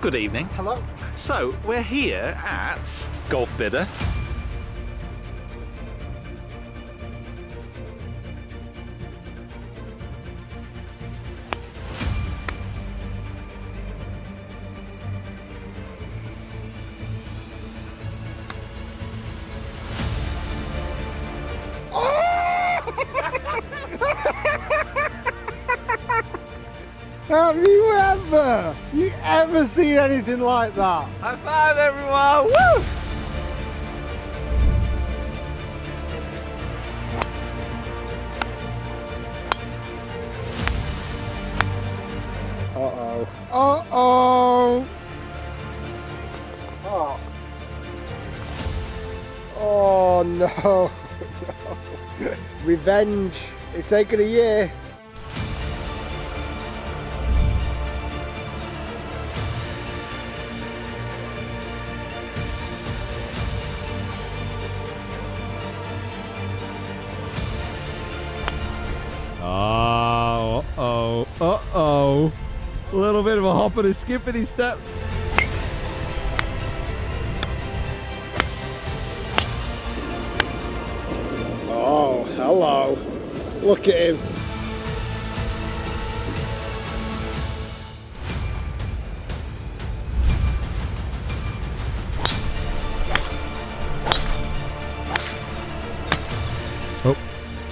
Good evening. Hello. So, we're here at Golfbidder. Have you ever seen anything like that? High five, everyone! Woo! Uh-oh. Uh-oh! Oh. Oh no. No. Revenge. It's taken a year. Oh, uh-oh, uh-oh. A little bit of a hoppity skippity step. Oh, hello. Look at him.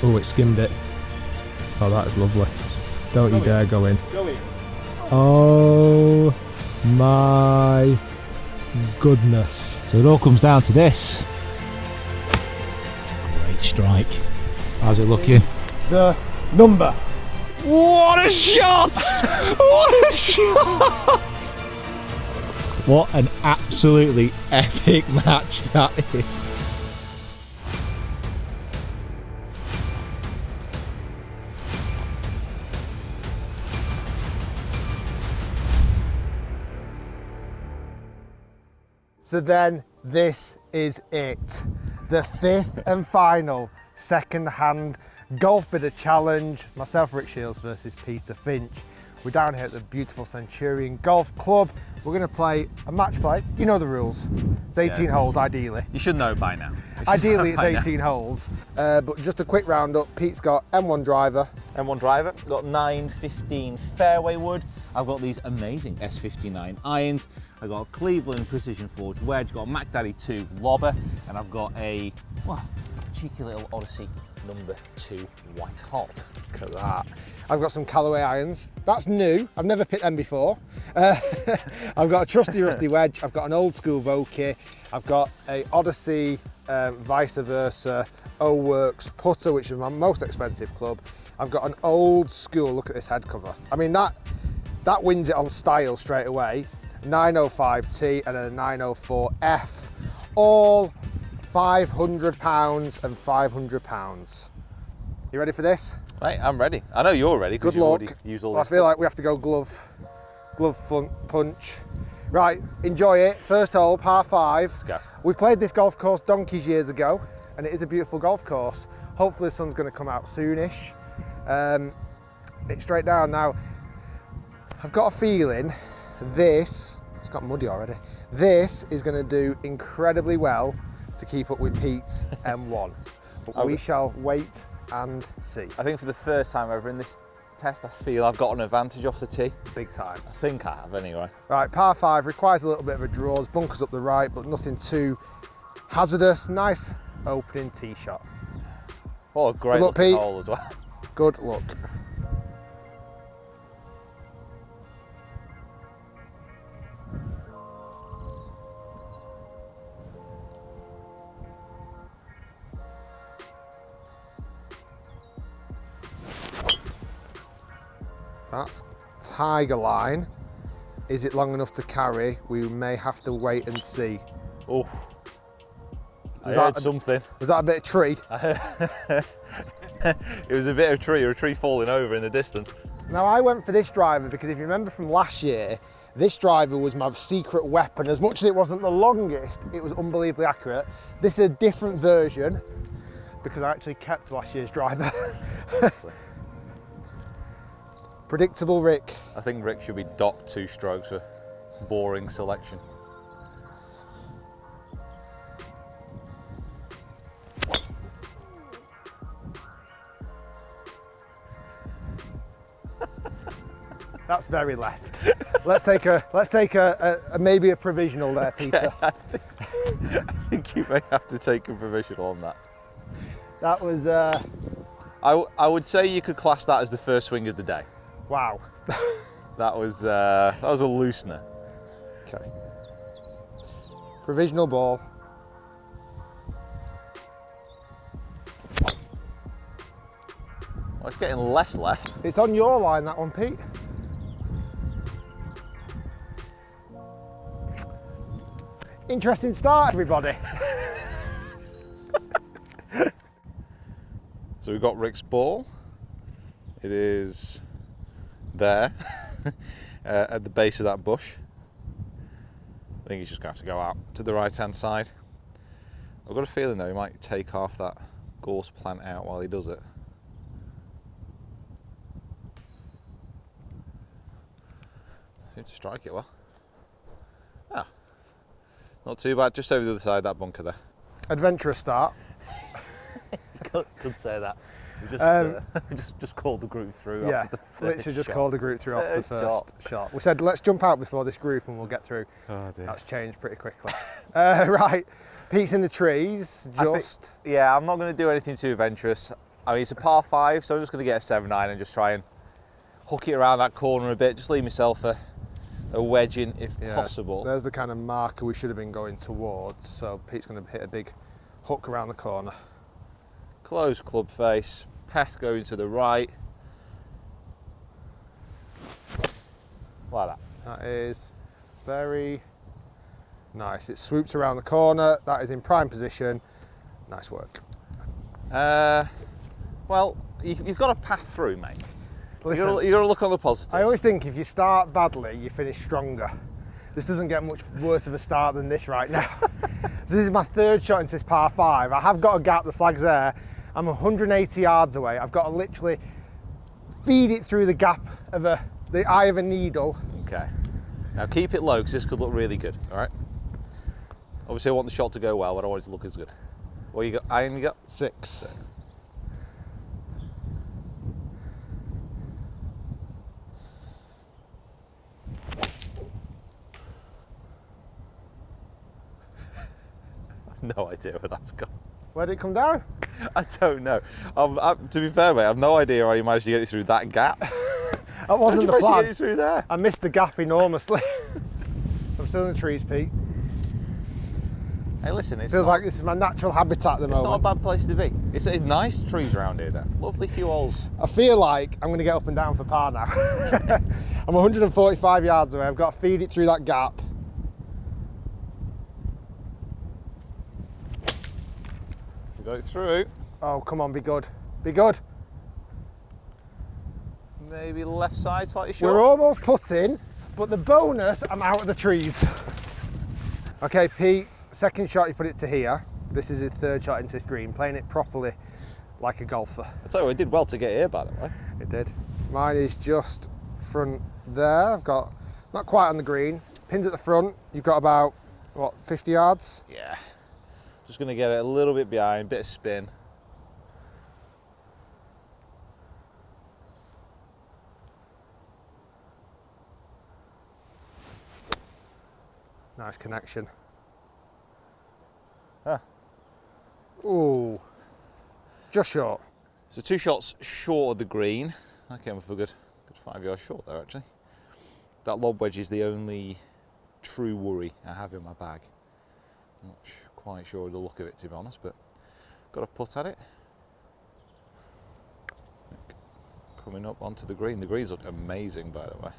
Oh, it skimmed it. Oh, that is lovely. Don't you dare go in. Go in. Oh my goodness. So it all comes down to this. Great strike. How's it looking? The number. What a shot! What a shot! What an absolutely epic match that is. So then this is it. The fifth and final second-hand Golfbidder challenge. Myself, Rick Shiels versus Peter Finch. We're down here at the beautiful Centurion Golf Club. We're going to play a match play. You know the rules. It's 18 holes ideally. You should know by now. Ideally it's 18 holes. But just a quick roundup. Pete's got M1 driver. M1 driver, got 915 fairway wood. I've got these amazing S59 irons. I've got a Cleveland Precision Forged wedge, got a Mac Daddy 2 lobber, and I've got a, well, cheeky little Odyssey number 2 white hot. Look at that. I've got some Callaway irons. That's new. I've never picked them before. I've got a trusty rusty wedge. I've got an old school Vokey. I've got a Odyssey vice versa O-Works putter, which is my most expensive club. I've got an old school, look at this head cover. I mean, that wins it on style straight away. 905T and a 904F, all £500 and £500. You ready for this? Right, I'm ready. I know you're ready. Good luck. Used all Well, I this feel like we have to go glove punch. Right, enjoy it. First hole, par 5. Let's go. We played this golf course donkeys years ago, and it is a beautiful golf course. Hopefully the sun's going to come out soonish. It's straight down now. I've got a feeling this, it's got muddy already, this is going to do incredibly well to keep up with Pete's M1. But we shall wait and see. I think for the first time ever in this test, I feel I've got an advantage off the tee. Big time. I think I have anyway. Right, par 5 requires a little bit of a draws, bunkers up the right, but nothing too hazardous. Nice opening tee shot. What a great luck, looking Pete. hole as well. Good luck. That's tiger line. Is it long enough to carry? We may have to wait and see. Oh, I Was heard that something. Was that a bit of tree? It was a bit of tree or a tree falling over in the distance. Now I went for this driver because if you remember from last year, this driver was my secret weapon. As much as it wasn't the longest, it was unbelievably accurate. This is a different version because I actually kept last year's driver. Predictable Rick. I think Rick should be docked 2 strokes for boring selection. That's very left. Let's take a maybe a provisional there, Peter. I think you may have to take a provisional on that. That was I would say you could class that as the first swing of the day. wow. That was a loosener. Okay. Provisional ball. Well, it's getting less left. It's on your line, that one, Pete. Interesting start, everybody. So we've got Rick's ball. It is there at the base of that bush. I think he's just going to have to go out to the right-hand side. I've got a feeling though he might take half that gorse plant out while he does it. Seems to strike it well. Ah, not too bad. Just over the other side of that bunker there. Adventurous start. Could say that. We just called the group through. Yeah, after the literally first just shot. called the group through off the First first shot. We said, let's jump out before this group and we'll get through. Oh dear. That's changed pretty quickly. Right, Pete's in the trees, just. Yeah, I'm not going to do anything too adventurous. I mean, it's a par 5, so I'm just going to get a 7-9 and just try and hook it around that corner a bit. Just leave myself a wedge in if possible. There's the kind of marker we should have been going towards. So Pete's going to hit a big hook around the corner. Close club face, path going to the right. Like that. That is very nice. It swoops around the corner. That is in prime position. Nice work. Well, you've got a path through, mate. Listen, You've got to look on the positives. I always think if you start badly, you finish stronger. This doesn't get much worse of a start than this right now. So this is my third shot into this par 5. I have got a gap, the flag's there. I'm 180 yards away. I've got to literally feed it through the gap of the eye of a needle. Okay. Now keep it low because this could look really good, all right? Obviously I want the shot to go well, but I want it to look as good. What you got? Iron you got? 6. No idea where that's gone. Where did it come down? I don't know. To be fair, mate, I've no idea how you managed to get it through that gap. That wasn't the How did you manage to plan. get it through there? I missed the gap enormously. I'm still in the trees, Pete. Hey, listen, it's Feels not, like this is my natural habitat at the it's not a moment. bad place to be. It's nice trees around here, though. Lovely few holes. I feel like I'm going to get up and down for par now. I'm 145 yards away. I've got to feed it through that gap. We got it through. Oh, come on, be good. Be good. Maybe left side slightly short. We're almost putting, but the bonus, I'm out of the trees. Okay, Pete, second shot, you put it to here. This is his third shot into this green, playing it properly like a golfer. I tell you, it did well to get here, by the way. It did. Mine is just front there. I've got, not quite on the green. Pins at the front. You've got about, what, 50 yards? Yeah. Just going to get it a little bit behind, bit of spin. Nice connection. Ah. Ooh, just short. So 2 shots short of the green. I came up a good 5 yards short there, actually. That lob wedge is the only true worry I have in my bag. I'm not quite sure of the look of it, to be honest, but got a putt at it. Coming up onto the green. The greens look amazing, by the way.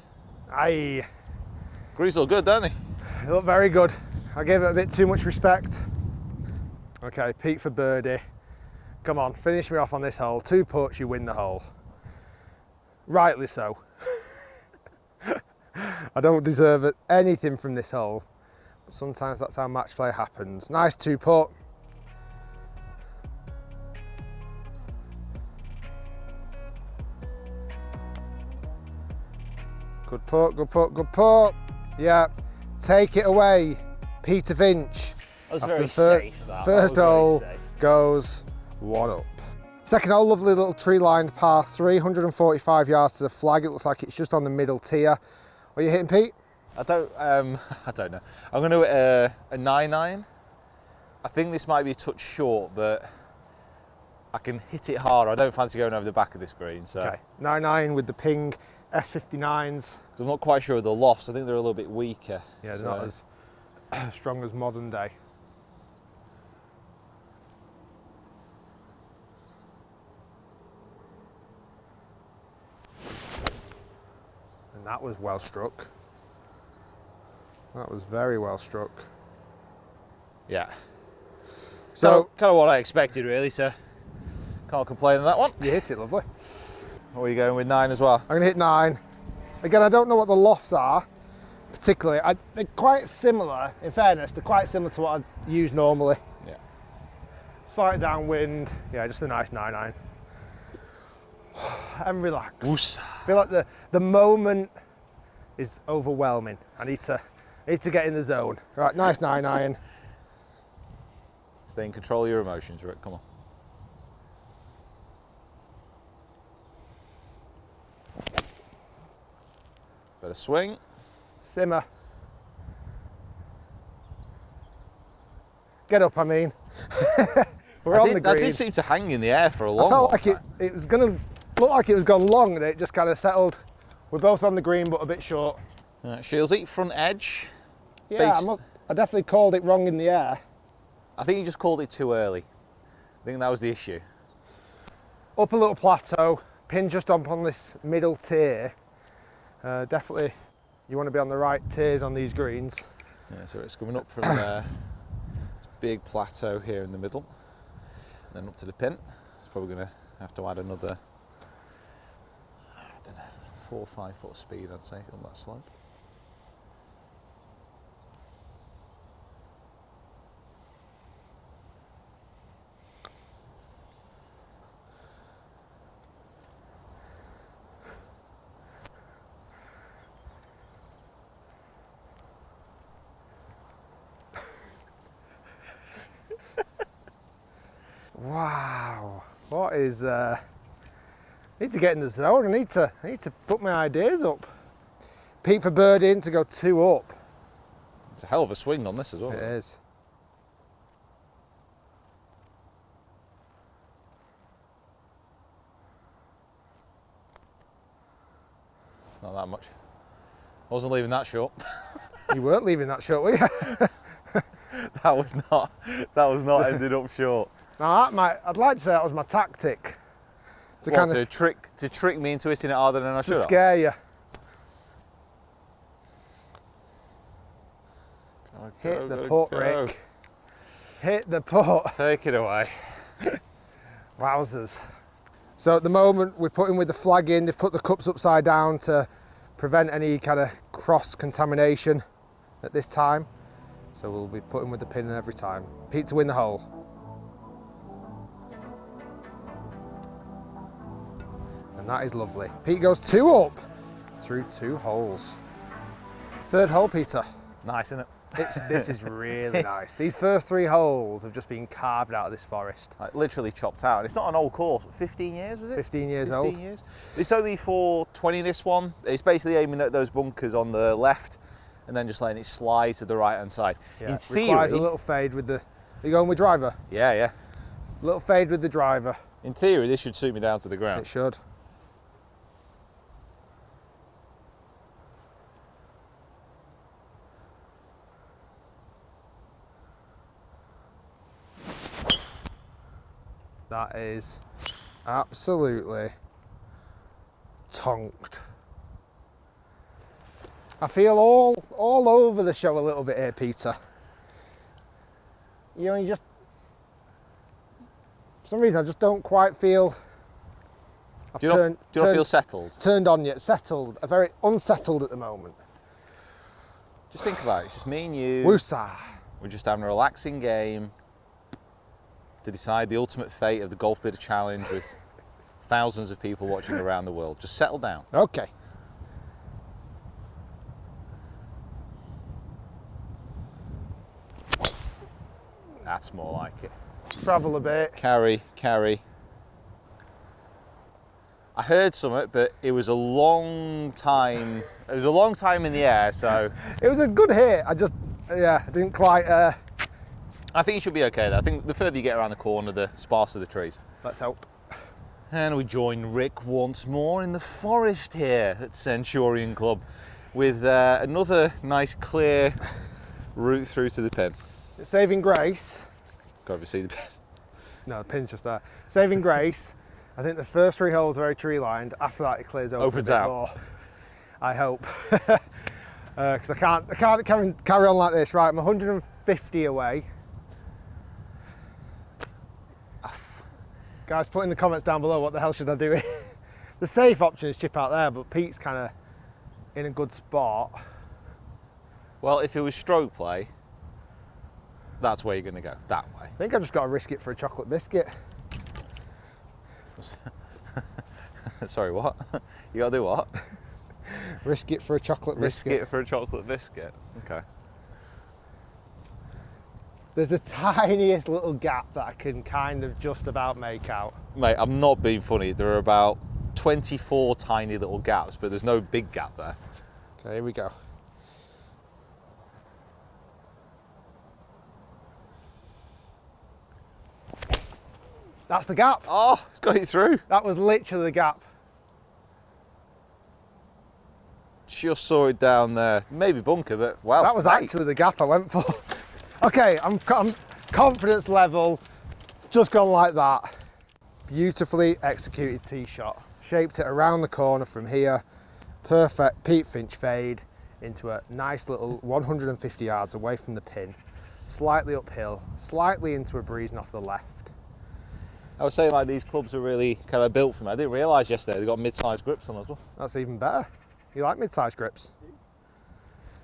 Aye. Greens look good, don't they? They look very good. I gave it a bit too much respect. Okay, Pete for birdie. Come on, finish me off on this hole. 2 putts, you win the hole. Rightly so. I don't deserve anything from this hole, but sometimes that's how match play happens. Nice 2 putt. Good putt, good putt, good putt. Yeah, Take it away, Peter FINCH. That was After very the fir- safe, that. First That was hole very safe. goes 1 up. Second hole, lovely little tree-lined par 3, 145 yards to the flag. It looks like it's just on the middle tier. What are you hitting, Pete? I don't know. I'm going to hit a 9-9. I think this might be a touch short, but I can hit it hard. I don't fancy going over the back of this green. So. Okay, 9-9 with the ping S59s. I'm not quite sure of the lofts. I think they're a little bit weaker. Yeah, they're not as strong as modern day. And that was well struck. That was very well struck. Yeah. So kind of what I expected, really. So can't complain on that one. you hit it lovely. What are you going with 9 as well? I'm gonna hit 9. Again, I don't know what the lofts are, particularly. They're quite similar, in fairness, they're quite similar to what I use normally. Yeah. Slight downwind, yeah, just a nice 9-9. And relax. Woos. I feel like the moment is overwhelming. I need to get in the zone. Right, nice 9-iron. Stay in control of your emotions, Rick. Come on. Better swing. Simmer. Get up, I mean. We're on the That green. did seem to hang in the air for a long I felt long like time. it was going to look like it was gone long, and it just kind of settled. We're both on the green, but a bit short. Shiels, front edge. Yeah, Base. I definitely called it wrong in the air. I think you just called it too early. I think that was the issue. Up a little plateau, pin just up on this middle tier. Definitely, you want to be on the right tiers on these greens. Yeah, so it's coming up from this big plateau here in the middle, and then up to the pin. It's probably going to have to add another, I don't know, 4 or 5 foot speed, I'd say, on that slope. Wow, what is? I need to get in the zone. I need to put my ideas up. Pete for birdie to go 2 up. It's a hell of a swing on this as well. It is. Not that much. I wasn't leaving that short. You weren't leaving that short, were you? that was not ended up short. Now I'd like to say that was my tactic. To What, kind to of trick me into hitting it harder than I should to have? scare you. Hit the putt, Rick. Hit the putt. Take it away. Wowzers. So at the moment we're putting with the flag in, they've put the cups upside down to prevent any kind of cross contamination at this time. So we'll be putting with the pin every time. Pete to win the hole. And that is lovely. Pete goes 2 up through 2 holes. 3rd hole, Peter. Nice, isn't it? This is really nice. These first 3 holes have just been carved out of this forest. Like, literally chopped out. And it's not an old course. 15 years, was it? 15 years 15 old. years. It's only 420 this one. It's basically aiming at those bunkers on the left and then just letting it slide to the right hand side. Yeah, In theory, requires a little fade with the... Are you going with driver? yeah. Little fade with the driver. In theory, this should suit me down to the ground. It should. That is absolutely tonked. I feel all over the show a little bit here, Peter. You know, you just, for some reason I just don't quite feel I've Do you not feel settled? turned on yet, settled. I'm very unsettled at the moment. Just think about it. It's just me and you. Woosah. We're just having a relaxing game to decide the ultimate fate of the Golfbidder Challenge with thousands of people watching around the world. Just settle down. Okay. That's more like it. Travel a bit. Carry, carry. I heard something, but it was a long time. It was a long time in the air, so. It was a good hit. I didn't quite. I think you should be okay there. I think the further you get around the corner, the sparser the trees. Let's hope. And we join Rick once more in the forest here at Centurion Club with another nice clear route through to the pin. Saving grace. Go over see the pin. No, the pin's just there. Saving grace. I think the first 3 holes are very tree lined. After that, it clears open Opens a bit out. more. I hope. Because I can't carry on like this. Right, I'm 150 away. Guys, put in the comments down below what the hell should I do. The safe option is chip out there, but Pete's kind of in a good spot. Well, if it was stroke play, that's where you're going to go, that way. I think I've just got to risk it for a chocolate biscuit. Sorry, what? You got to do what? Risk it for a chocolate biscuit. Risk it for a chocolate biscuit. Okay. There's the tiniest little gap that I can kind of just about make out. Mate, I'm not being funny. There are about 24 tiny little gaps, but there's no big gap there. Okay, here we go. That's the gap. Oh, it's got it through. That was literally the gap. Just saw it down there. Maybe bunker, but wow. That was mate. actually the gap I went for. Okay, I'm confidence level, just gone like that. Beautifully executed tee shot. Shaped it around the corner from here. Perfect Pete Finch fade into a nice little 150 yards away from the pin. Slightly uphill, slightly into a breeze and off the left. I was saying like these clubs are really kind of built for me. I didn't realise yesterday they've got mid-sized grips on as well. That's even better. You like mid-sized grips?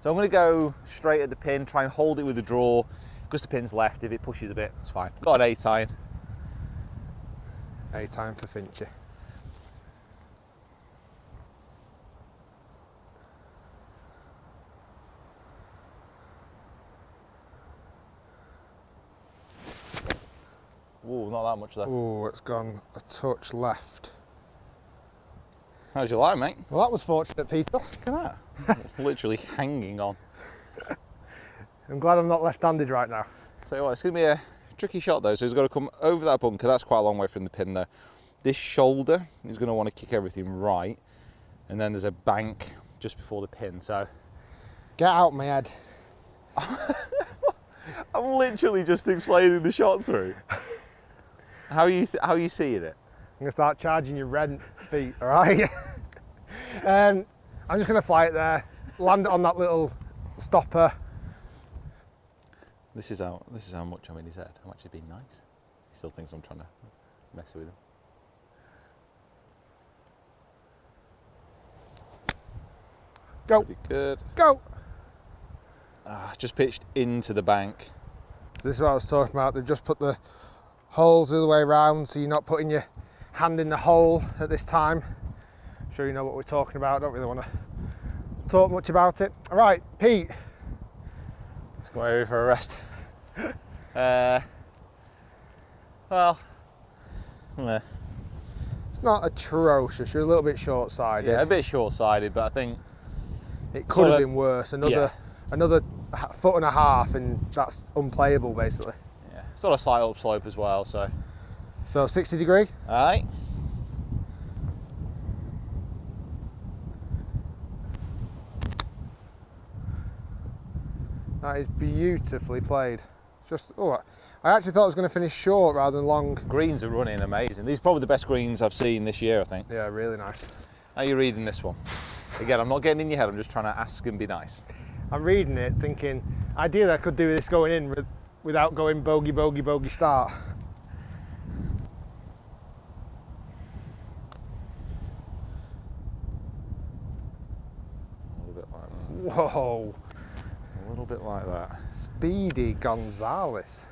So I'm going to go straight at the pin, try and hold it with the draw, because the pin's left. If it pushes a bit, it's fine. Got an 8 iron. 8 iron for Finchy. Ooh, not that much there. Oh, it's gone a touch left. How's your line, mate? Well, that was fortunate, Peter. Look at that. It's literally hanging on. I'm glad I'm not left-handed right now. Tell you what, it's going to be a tricky shot though, so he's got to come over that bunker. That's quite a long way from the pin there. This shoulder, he's going to want to kick everything right, and then there's a bank just before the pin, so... Get out my head. I'm literally just explaining the shot through. How are you seeing it? I'm gonna start charging you rent, Pete, all right? I'm just gonna fly it there, land it on that little stopper. This is how much I'm in his head. I'm actually being nice. He still thinks I'm trying to mess with him. Go, Pretty good. go. Just pitched into the bank. So this is what I was talking about. They've just put the holes the other way around, so you're not putting your hand in the hole at this time. I'm sure you know what we're talking about. I don't really want to talk much about it. All right, Pete. Let's go over for a rest. Well, It's not atrocious. You're a little bit short-sided. yeah, a bit short-sided, but I think It could have Sort of- been worse. Another foot and a half, and that's unplayable basically. yeah, it's not a slight upslope as well. So, So 60 degree. all right. That is beautifully played. Just I actually thought I was going to finish short rather than long. Greens are running amazing. These are probably the best greens I've seen this year, I think. Yeah, really nice. How are you reading this one? Again, I'm not getting in your head. I'm just trying to ask and be nice. I'm reading it thinking, ideally I could do this going in without going bogey, bogey, bogey start. A little bit like that. Whoa. A little bit like that. Speedy Gonzalez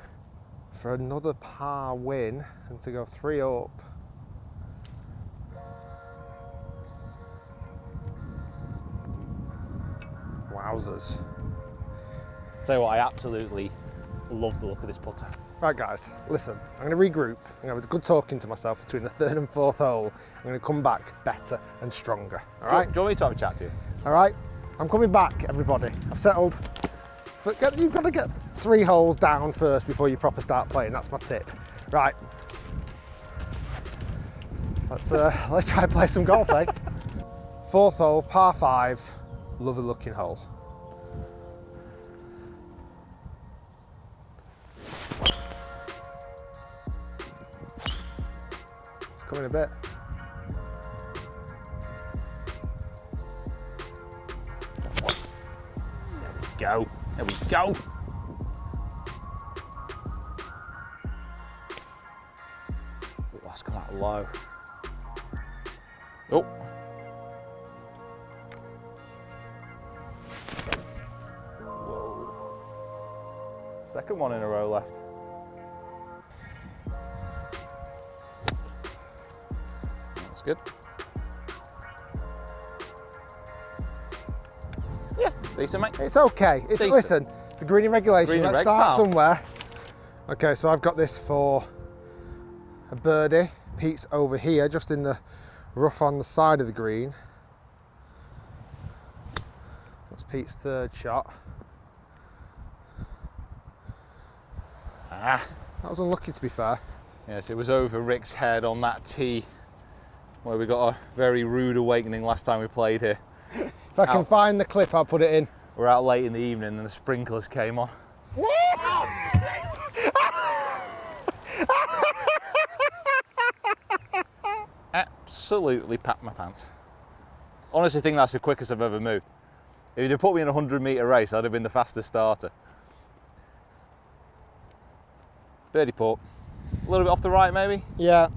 for another par win and to go 3 up. Wowzers. Tell you what, I absolutely Love the look of this putter. Right guys, listen, I'm going to regroup. I'm going to have a good talking to myself between the 3rd and 4th hole. I'm going to come back better and stronger, all right? Do you want me to have a chat to you? All right, I'm coming back, everybody. I've settled. You've got to get 3 holes down first before you proper start playing. That's my tip. Right. Let's try and play some golf, eh? 4th hole, par 5, lovely looking hole. It's coming a bit. Go. There we go. Oh, that's come out low. Oh. Whoa. Second one in a row left. That's good. Yeah, decent, mate. It's okay. Listen, it's a green in regulation. Green in Let's reg, start pal. somewhere. Okay, so I've got this for a birdie. Pete's over here, just in the rough on the side of the green. That's Pete's 3rd shot. Ah. That was unlucky, to be fair. Yes, it was over Rick's head on that tee where we got a very rude awakening last time we played here. If I can find the clip, I'll put it in. We're out late in the evening and the sprinklers came on. Absolutely packed my pants. Honestly, I think that's the quickest I've ever moved. If you'd have put me in a 100-metre race, I'd have been the fastest starter. Birdie putt. A little bit off the right, maybe? Yeah.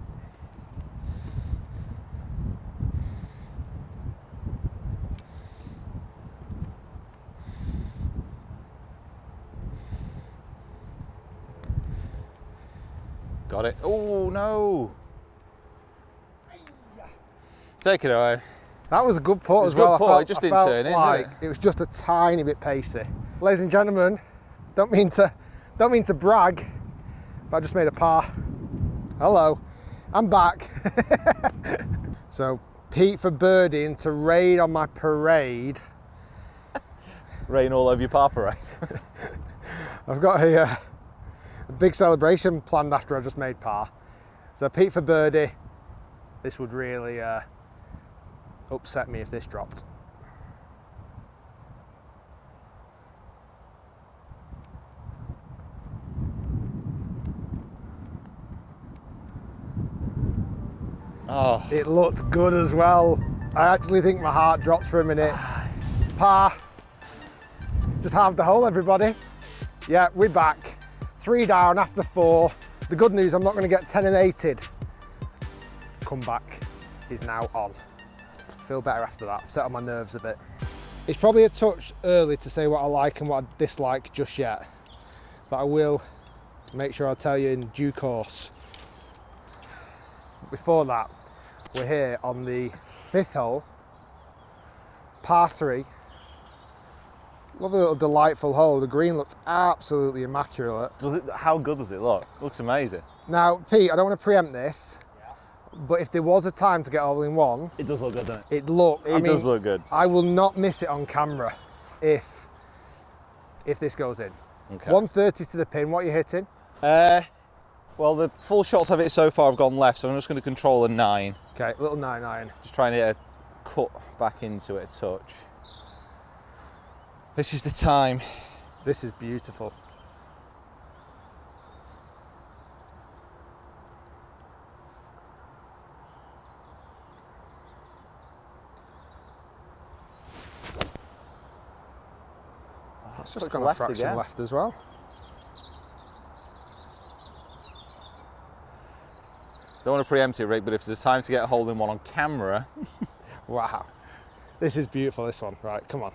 Got it. Oh, no. Take it away. That was a good putt It was as well. a good putt, it just didn't turn in, did like it? It was just a tiny bit pacey. Ladies and gentlemen, don't mean to brag, but I just made a par. Hello, I'm back. So Pete for birdie and to raid on my parade. Rain all over your par parade. I've got a big celebration planned after I just made par. So Pete for birdie. This would really upset me if this dropped. Oh, It looked good as well. I actually think my heart dropped for a minute. Par. Just halved the hole, everybody. Yeah, we're back. 3 down after 4. The good news, I'm not going to get 10 and 8'd. Comeback is now on. Feel better after that. Set on my nerves a bit. It's probably a touch early to say what I like and what I dislike just yet, but I will make sure I tell you in due course. Before that, we're here on the 5th hole, par 3. Lovely little delightful hole. The green looks absolutely immaculate. how good does it look? Looks amazing. Now, Pete, I don't want to preempt this, but if there was a time to get all in one, It does look good, doesn't it? it Does look good. I will not miss it on camera if this goes in. Okay. 130 to the pin. What are you hitting? Well, the full shots of it so far have gone left, so I'm just going to control a 9. Okay, little 9 iron. Just trying to get a cut back into it a touch. This is the time. This is beautiful. That's just Touch gone a left fraction again. left as well. Don't want to preempt it, Rick, but if there's time to get a hole in one on camera. Wow. This is beautiful, this one. Right, come on.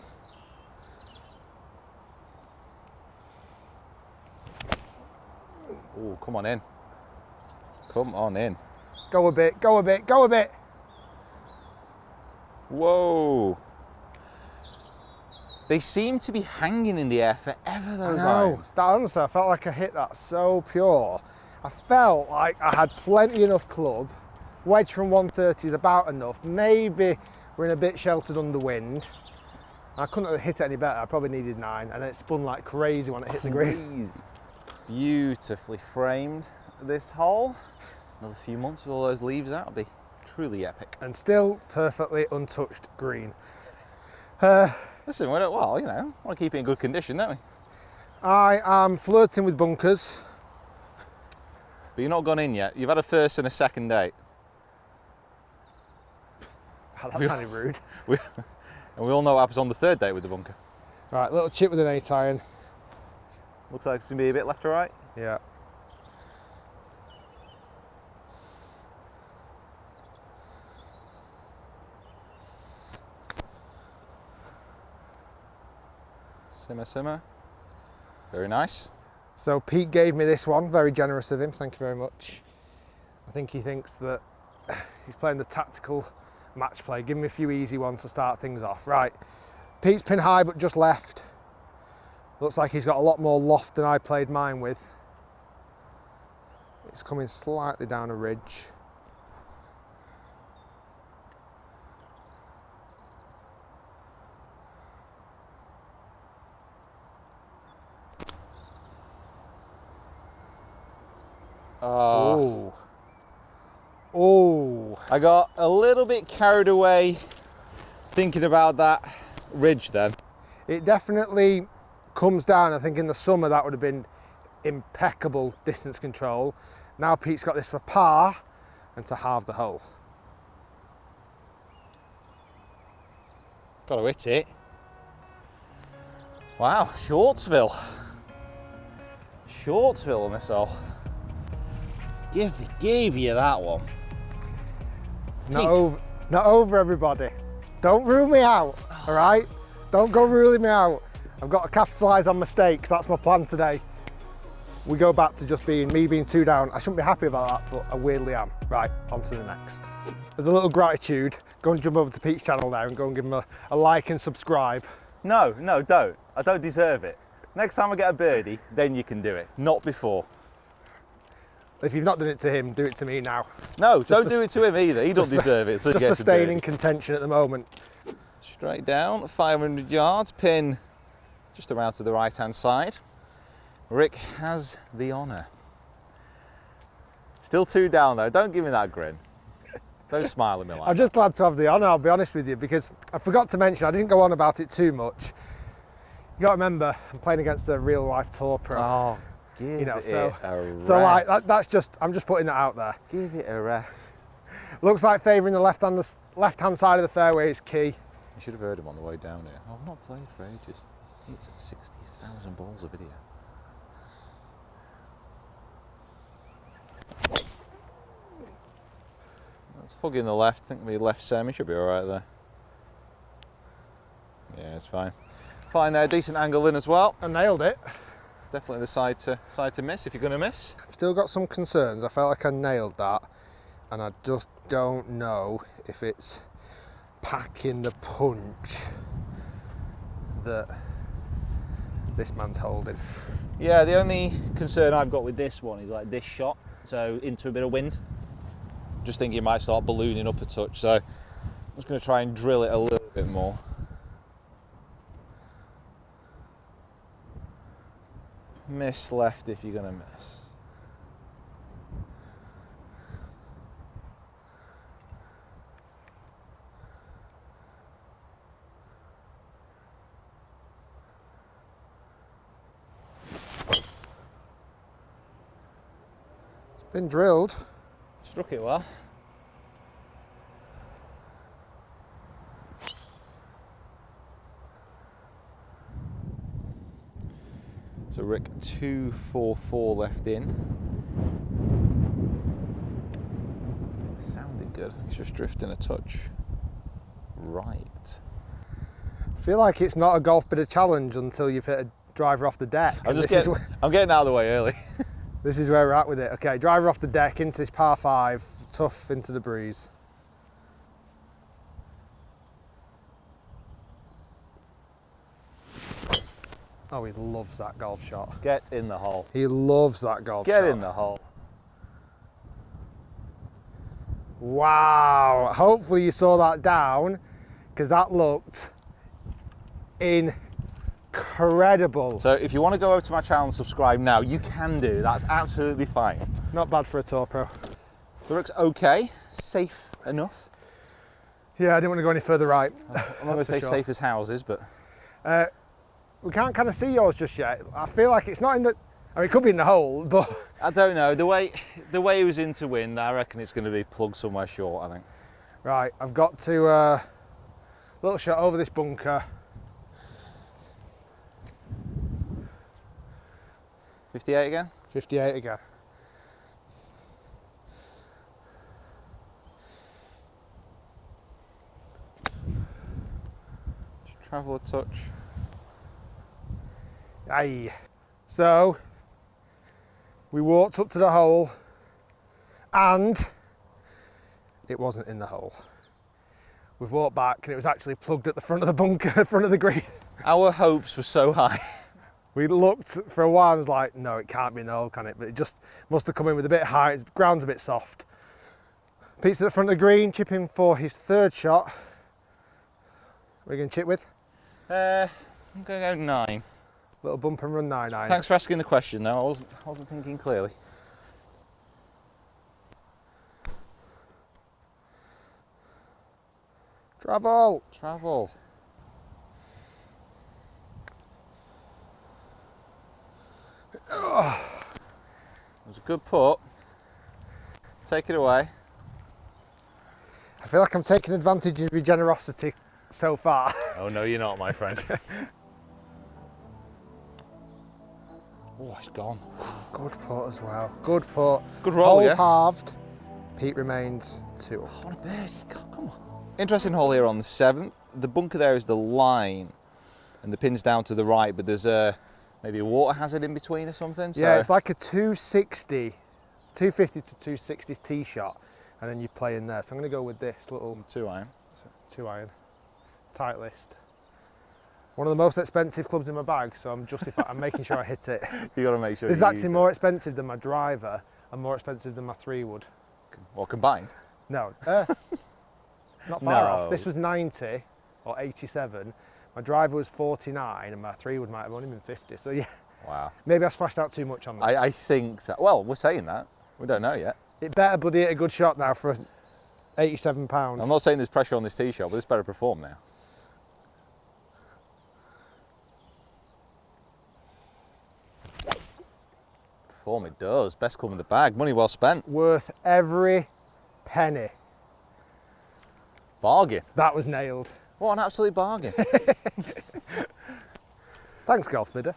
Oh, come on in. Come on in. Go a bit, go a bit, go a bit. Whoa. They seem to be hanging in the air forever, those I know. irons. That, honestly, I felt like I hit that so pure. I felt like I had plenty enough club. Wedge from 130 is about enough. Maybe we're in a bit sheltered under wind. I couldn't have hit it any better. I probably needed 9, and it spun like crazy when it hit the green. Beautifully framed, this hole. Another few months with all those leaves out, it'll be truly epic. And still perfectly untouched green. Listen, we don't, well, you know, want to keep it in good condition, don't we? I am flirting with bunkers. But you're not gone in yet. You've had a first and a second date. That sounded rude. And we all know what happens on the third date with the bunker. Right, little chip with an 8 iron. Looks like it's going to be a bit left to right. Yeah. Simmer, simmer. Very nice. So Pete gave me this one, very generous of him, thank you very much. I think he thinks that he's playing the tactical match play. Give me a few easy ones to start things off. Right, Pete's pin high but just left. Looks like he's got a lot more loft than I played mine with. It's coming slightly down a ridge. Oh. Oh. I got a little bit carried away thinking about that ridge then. It definitely comes down. I think in the summer that would have been impeccable distance control. Now Pete's got this for par and to halve the hole. Got to hit it. Wow, Shortsville. Shortsville on this hole. Gave you that one. It's not over. It's not over, everybody. Don't rule me out, all right? Don't go ruling me out. I've got to capitalise on mistakes. That's my plan today. We go back to just me being 2 down. I shouldn't be happy about that, but I weirdly am. Right, on to the next. As a little gratitude, go and jump over to Pete's channel now and go and give him a like and subscribe. No, don't. I don't deserve it. Next time I get a birdie, then you can do it. Not before. If you've not done it to him, do it to me now. No, don't do it to him either. He doesn't deserve it. So Just for staying in contention at the moment. Straight down, 500 yards, pin just around to the right-hand side. Rick has the honour. Still 2 down though. Don't give me that grin. Don't smile at me like I'm just glad to have the honour, I'll be honest with you, because I forgot to mention, I didn't go on about it too much. You got to remember, I'm playing against a real-life tour pro. Oh. Give you know, it a rest. So like that's just, I'm just putting that out there. Give it a rest. Looks like favouring the left-hand side of the fairway is key. You should have heard him on the way down here. I've not played for ages. It's 60,000 balls of video. That's hugging the left. I think the left semi should be all right there. Yeah, it's fine. Fine there, decent angle in as well. I nailed it. Definitely the side to miss if you're going to miss. I've still got some concerns. I felt like I nailed that, and I just don't know if it's packing the punch that this man's holding. Yeah, the only concern I've got with this one is like this shot, so into a bit of wind. Just think it might start ballooning up a touch, so I'm just going to try and drill it a little bit more. Miss left if you're going to miss. It's been drilled. Struck it well. So Rick, 244 left in. It sounded good. It's just drifting a touch right. I feel like it's not a Golfbidder challenge until you've hit a driver off the deck. I'm getting out of the way early. This is where we're at with it. Okay, driver off the deck into this par 5, tough into the breeze. Oh, he loves that golf shot. Get in the hole. He loves that golf shot. Get in the hole. Wow. Hopefully you saw that down, because that looked incredible. So if you want to go over to my channel and subscribe now, you can do. That's absolutely fine. Not bad for a Tour Pro. So it looks okay, safe enough. Yeah, I didn't want to go any further right. I'm not going to say safe as houses, but... We can't kind of see yours just yet. I feel like it's not in the... I mean, it could be in the hole, but... I don't know. The way it was into wind, I reckon it's going to be plugged somewhere short, I think. Right, I've got to... little shot over this bunker. 58 again? 58 again. Just travel a touch. Aye. So, we walked up to the hole and it wasn't in the hole. We've walked back and it was actually plugged at the front of the bunker, front of the green. Our hopes were so high. We looked for a while and was like, no, it can't be in the hole, can it? But it just must have come in with a bit high, the ground's a bit soft. Pete's at the front of the green, chipping for his third shot. What are you going to chip with? I'm going to go 9. Little bump and run 9 iron. Thanks for asking the question though, I wasn't thinking clearly. Travel! Travel. It was a good putt. Take it away. I feel like I'm taking advantage of your generosity so far. Oh no, you're not, my friend. Oh, it's gone. Good putt as well. Good putt. Good roll, Hole yeah. halved. Pete remains 2. What a birdie, God, come on. Interesting hole here on the 7th. The bunker there is the line and the pin's down to the right, but there's maybe a water hazard in between or something. So. Yeah, it's like a 250 to 260 tee shot, and then you play in there. So I'm going to go with this little 2 iron. 2 iron. Tight list. One of the most expensive clubs in my bag, so I'm making sure I hit it. You got to make sure. This is you actually use more expensive than my driver and more expensive than my 3-wood. Or combined. No, not far off. No. This was 90 or 87. My driver was 49 and my 3-wood might have only been 50. So yeah, Wow. maybe I splashed out too much on this. I think so. Well, we're saying that. We don't know yet. It better bloody hit a good shot now for £87. I'm not saying there's pressure on this tee shot, but this better perform now. Perform it does. Best club in the bag. Money well spent. Worth every penny. Bargain. That was nailed. What an absolute bargain. Thanks, Golfbidder.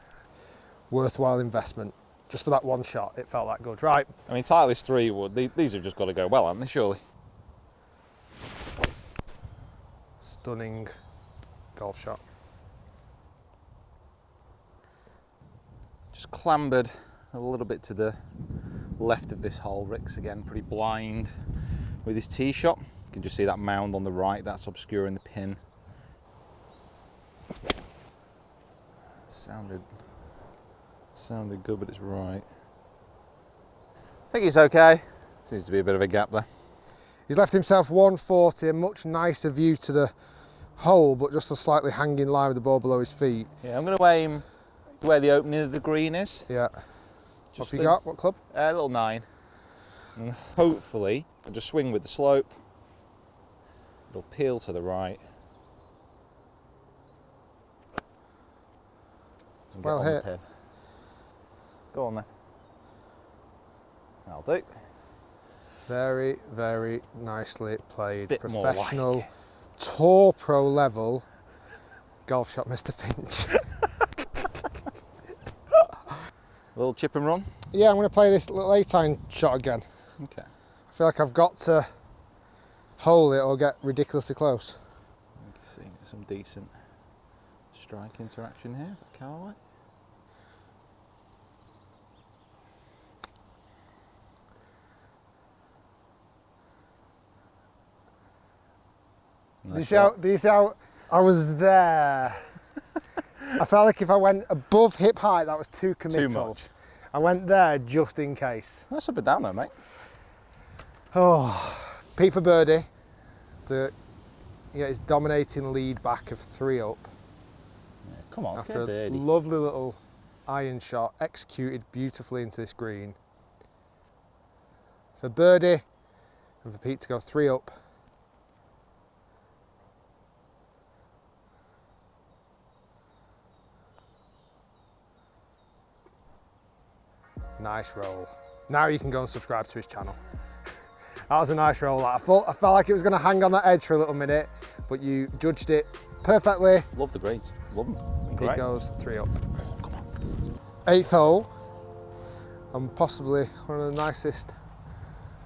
Worthwhile investment. Just for that one shot, it felt that good. Right. I mean, Titleist 3 would. These have just got to go well, haven't they, surely? Stunning golf shot. Just clambered a little bit to the left of this hole. Rick's again pretty blind with his tee shot. You can just see that mound on the right, that's obscuring the pin. Sounded good, but it's right. I think it's okay. Seems to be a bit of a gap there. He's left himself 140, a much nicer view to the hole, but just a slightly hanging line with the ball below his feet. Yeah, I'm going to aim where the opening of the green is. Yeah. Just What have you got? What club? A little 9. And hopefully, I'll just swing with the slope. It'll peel to the right. And get Well on the hit. pin. Go on then. That'll do. Very, very nicely played. Bit more like Professional, it. Tour Pro level golf shot, Mr. Finch. A little chip and run. Yeah, I'm going to play this little 8-iron shot again. Okay. I feel like I've got to hole it or get ridiculously close. You can see some decent strike interaction here. Is that Callaway? Do you see how I was there? I felt like if I went above hip height, that was too committal. Too much. I went there just in case. That's up and down though, mate. Oh, Pete for birdie to get his dominating lead back of 3 up. Yeah, come on, let's After get a a birdie. lovely little iron shot executed beautifully into this green. For birdie and for Pete to go 3 up. Nice roll. Now you can go and subscribe to his channel. That was a nice roll. I felt like it was going to hang on that edge for a little minute, but you judged it perfectly. Love the greens. Love them. Pete Great. goes 3 up. Come on. 8th hole, and possibly one of the nicest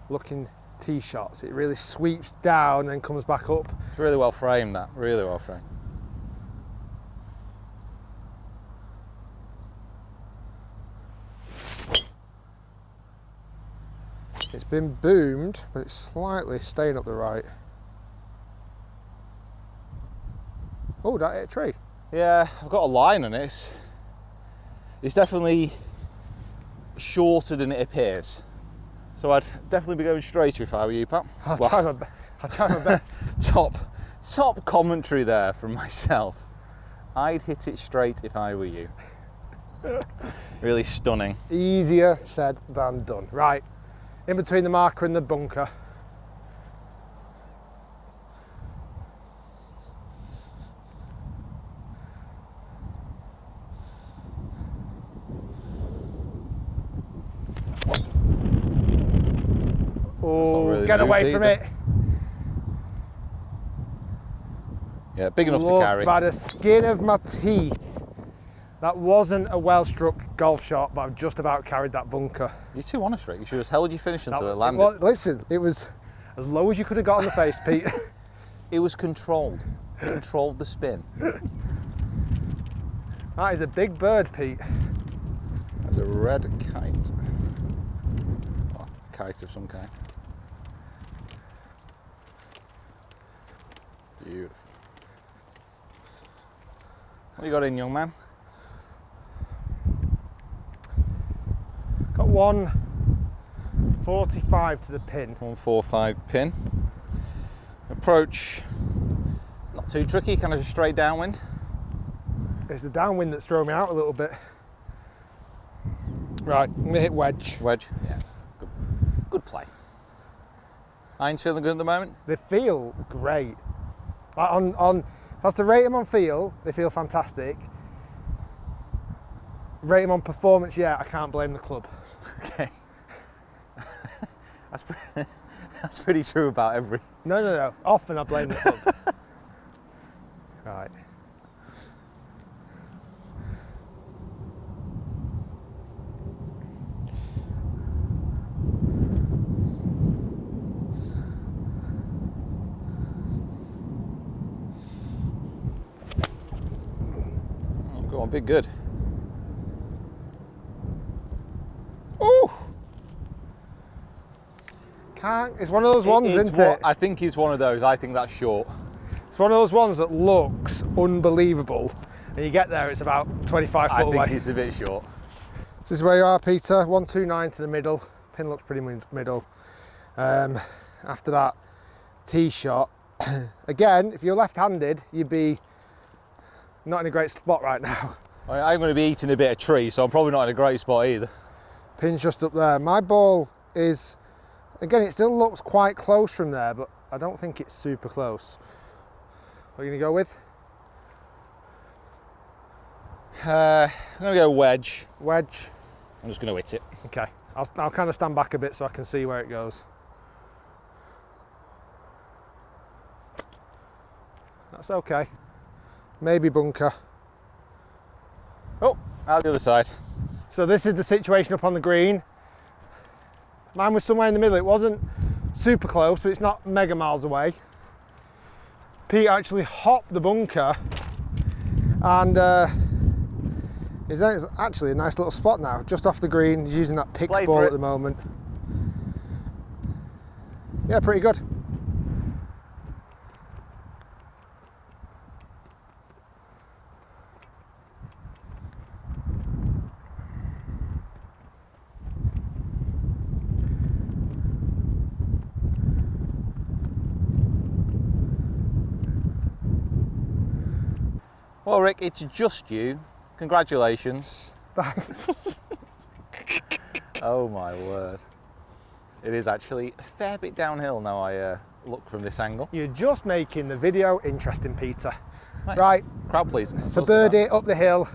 looking tee shots. It really sweeps down and comes back up. It's really well framed, that. Really well framed. It's been boomed, but it's slightly staying up the right. Oh, that hit a tree. Yeah, I've got a line on it. It's definitely shorter than it appears. So I'd definitely be going straighter if I were you, Pat. I'll Well, try my best. top commentary there from myself. I'd hit it straight if I were you. Really stunning. Easier said than done. Right, in between the marker and the bunker. Oh, really get away moved from either. it. Yeah, big enough to Look, carry. by the skin of my teeth. That wasn't a well-struck golf shot, but I've just about carried that bunker. You're too honest, Rick. You should have held your finish until it landed. Well, listen, it was as low as you could have got on the face, Pete. It was controlled. Controlled the spin. That is a big bird, Pete. There's a red kite. Well, kite of some kind. Beautiful. What you got in, young man? Got 145 to the pin. 145 pin. Approach, not too tricky, kind of just straight downwind. It's the downwind that's thrown me out a little bit. Right, I'm gonna hit wedge. Wedge, yeah, good play. Irons feeling good at the moment? They feel great. Like if I was to rate them on feel, they feel fantastic. Rate them on performance, yeah, I can't blame the club. Okay. That's pretty true about every... No. Often I blame the club. Right. Oh, go on, big good. Ooh! It's one of those ones, isn't it? I think it's one of those. I think that's short. It's one of those ones that looks unbelievable, and you get there, it's about 25 foot I away. think it's a bit short. This is where you are, Peter. 129 to the middle. Pin looks pretty middle. After that tee shot, again, if you're left-handed, you'd be not in a great spot right now. I'm going to be eating a bit of tree, so I'm probably not in a great spot either. Pin's just up there. My ball is, again, it still looks quite close from there, but I don't think it's super close. What are you going to go with? I'm going to go wedge. Wedge. I'm just going to hit it. Okay. I'll kind of stand back a bit so I can see where it goes. That's okay. Maybe bunker. Oh, out the other side. So this is the situation up on the green. Mine was somewhere in the middle. It wasn't super close, but it's not mega miles away. Pete actually hopped the bunker, and it's actually a nice little spot now, just off the green. He's using that Pix ball at the moment. Yeah, pretty good. Well, Rick, it's just you. Congratulations. Thanks. Oh my word. It is actually a fair bit downhill now I look from this angle. You're just making the video interesting, Peter. Right. Crowd pleasing. So birdie up the hill.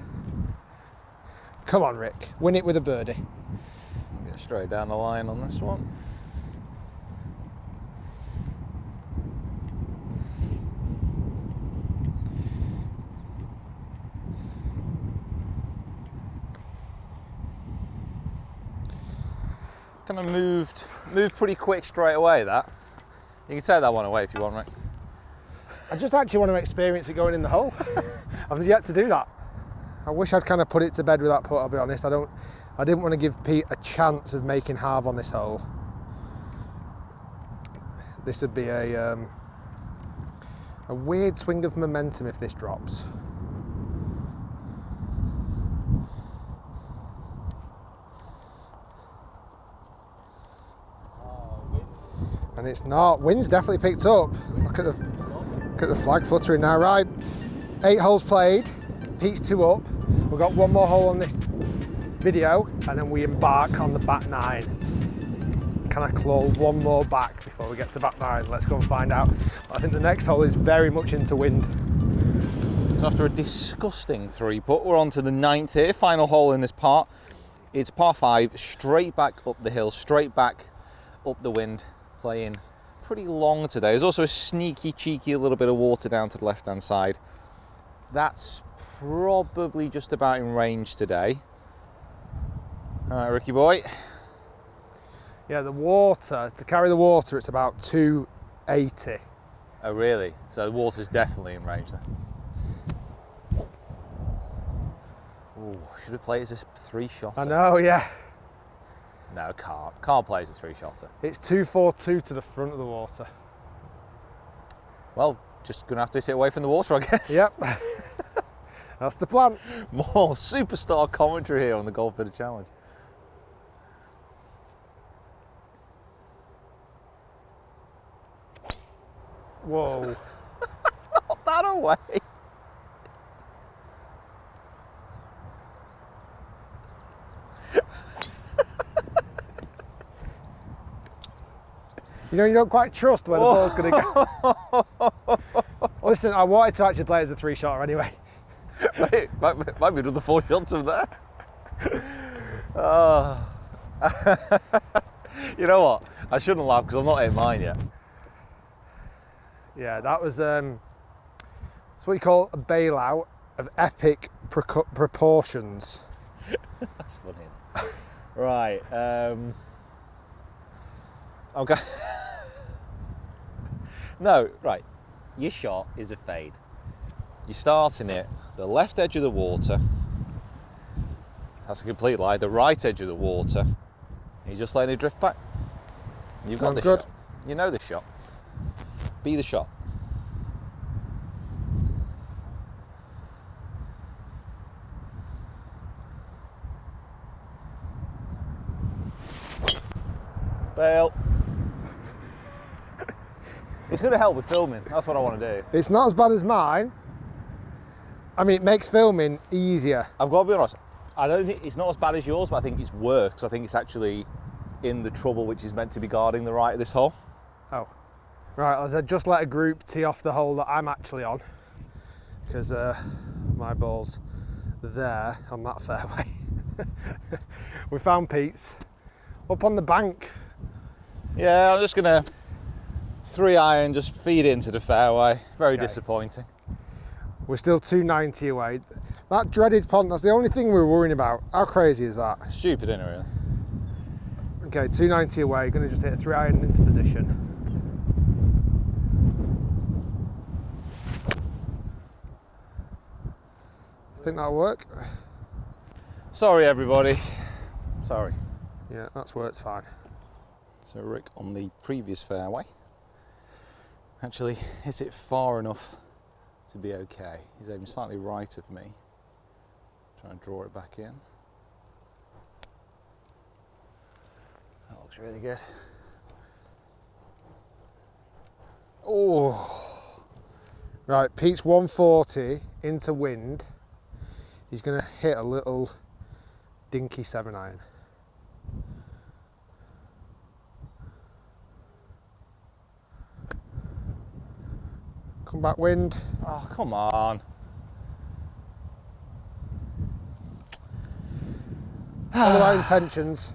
Come on, Rick. Win it with a birdie. Get straight down the line on this one. Kind of moved pretty quick straight away, that. You can take that one away if you want, Rick. I just actually want to experience it going in the hole. I've yet to do that. I wish I'd kind of put it to bed with that putt, I'll be honest. I didn't want to give Pete a chance of making halve on this hole. This would be a weird swing of momentum if this drops. And it's not. Wind's definitely picked up. Look at the flag fluttering now. Right, 8 holes played. Pete's 2 up. We've got 1 more hole on this video, and then we embark on the back 9. Can I claw 1 more back before we get to back 9? Let's go and find out. I think the next hole is very much into wind. So after a disgusting 3-putt, we're on to the 9th here, final hole in this part. It's par 5, straight back up the hill, straight back up the wind. Playing pretty long today. There's also a sneaky, cheeky little bit of water down to the left-hand side. That's probably just about in range today. All right, Ricky boy. Yeah, the water, to carry the water, it's about 280. Oh, really? So the water's definitely in range then. Ooh, should have played as a 3-shotter. I know, yeah. No, can't play as a 3-shotter. It's 242 to the front of the water. Well, just gonna have to sit away from the water, I guess. Yep. That's the plan. More superstar commentary here on the Golfbidder Challenge. Whoa. Not that away. You know, you don't quite trust where the ball's going to go. Listen, I wanted to actually play as a 3-shotter anyway. Might be another 4 shots of there. You know what? I shouldn't laugh because I'm not hit mine yet. Yeah, that was it's what you call a bailout of epic proportions. That's funny. Right. Okay. No, right. Your shot is a fade. You're starting it the left edge of the water. That's a complete lie. The right edge of the water. You're just letting it drift back. You've got this shot. You know this shot. Be the shot. Bail. It's going to help with filming. That's what I want to do. It's not as bad as mine. I mean, it makes filming easier. I've got to be honest. I don't think it's not as bad as yours, but I think it's worse. I think it's actually in the trouble which is meant to be guarding the right of this hole. Oh, right. As I just let a group tee off the hole that I'm actually on, because my ball's there on that fairway. We found Pete's up on the bank. Yeah, I'm just gonna 3-iron, just feed it into the fairway. Very disappointing. We're still 290 away. That dreaded pond, that's the only thing we're worrying about. How crazy is that? Stupid, isn't it, really? Okay, 290 away, gonna just hit a 3-iron into position. Think that'll work? Sorry, everybody. Sorry. Yeah, that's worked fine. So Rick on the previous fairway actually hit it far enough to be okay. He's aiming slightly right of me. Trying to draw it back in. That looks really good. Oh. Right, Pete's 140 into wind, he's going to hit a little dinky 7-iron. Come back wind. Oh, come on. All the right intentions.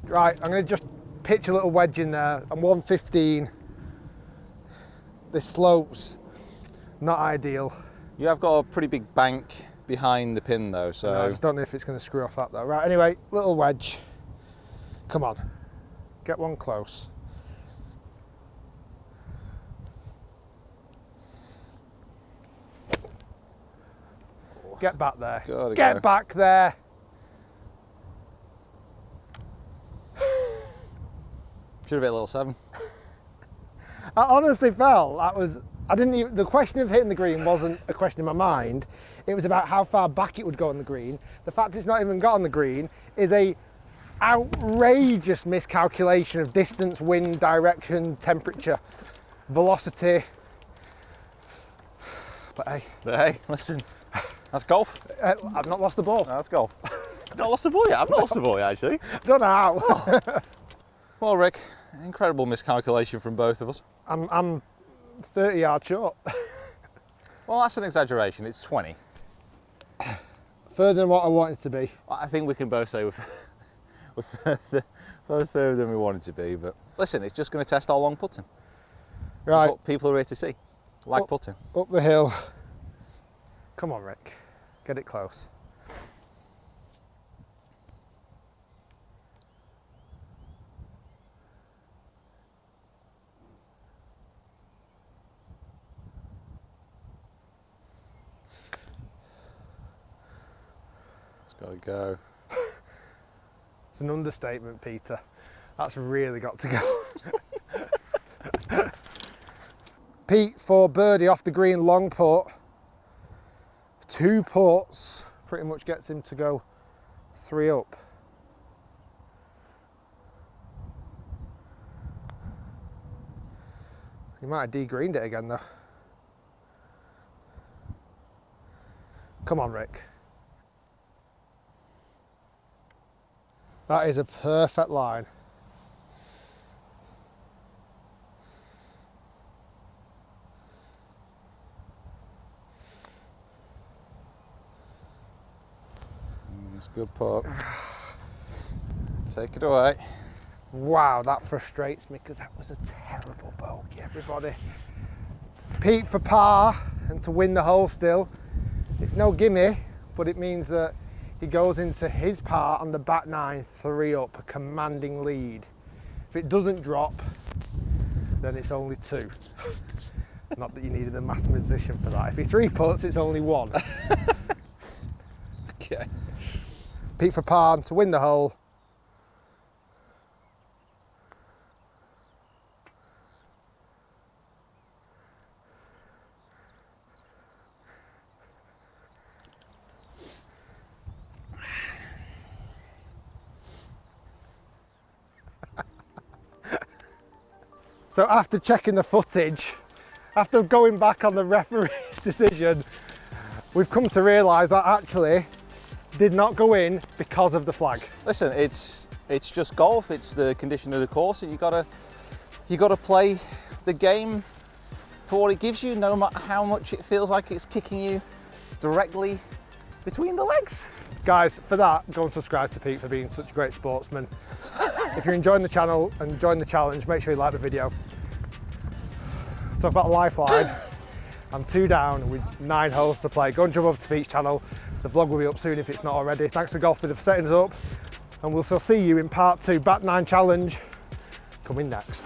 Right, I'm going to just pitch a little wedge in there. I'm 115. This slope's not ideal. You have got a pretty big bank behind the pin though, so... No, I just don't know if it's going to screw off that though. Right, anyway, little wedge. Come on, get one close. Get back there. Gotta Get go. back there. Should have hit a little 7. I honestly felt that was, I didn't even, the question of hitting the green wasn't a question in my mind. It was about how far back it would go on the green. The fact it's not even got on the green is a outrageous miscalculation of distance, wind, direction, temperature, velocity. But Hey, listen, that's golf. I've not lost the ball. That's golf. I've not lost the ball yet. I've not lost the ball yet, actually. Don't know how. Well, Rick, incredible miscalculation from both of us. I'm 30 yards short. Well, that's an exaggeration. It's 20. Further than what I wanted to be. I think we can both say we're further than we wanted to be, but listen, it's just going to test our long putting. Right. That's what people are here to see. Like putting. Up the hill. Come on, Rick. Get it close. It's got to go. It's an understatement, Peter. That's really got to go. Pete for birdie off the green, long putt. 2 putts pretty much gets him to go 3 up. He might have de-greened it again though. Come on, Rick. That is a perfect line. It's a good putt. Take it away. Wow, that frustrates me because that was a terrible bogey, everybody. Pete for par and to win the hole still. It's no gimme, but it means that he goes into his par on the back 9, 3 up, a commanding lead. If it doesn't drop, then it's only 2. Not that you needed a mathematician for that. If he 3 putts, it's only 1. Okay. Pete for par and to win the hole. So after checking the footage, after going back on the referee's decision, we've come to realise that actually did not go in because of the flag. Listen, it's just golf. It's the condition of the course, and you gotta play the game for what it gives you, no matter how much it feels like it's kicking you directly between the legs. Guys, for that, go and subscribe to Pete for being such a great sportsman. If you're enjoying the channel and enjoying the challenge, make sure you like the video. So I've got a lifeline. I'm 2 down with 9 holes to play. Go and jump over to Pete's channel. The vlog will be up soon if it's not already. Thanks to Golfbidder for setting us up. And we'll still see you in part 2, back 9 challenge, coming next.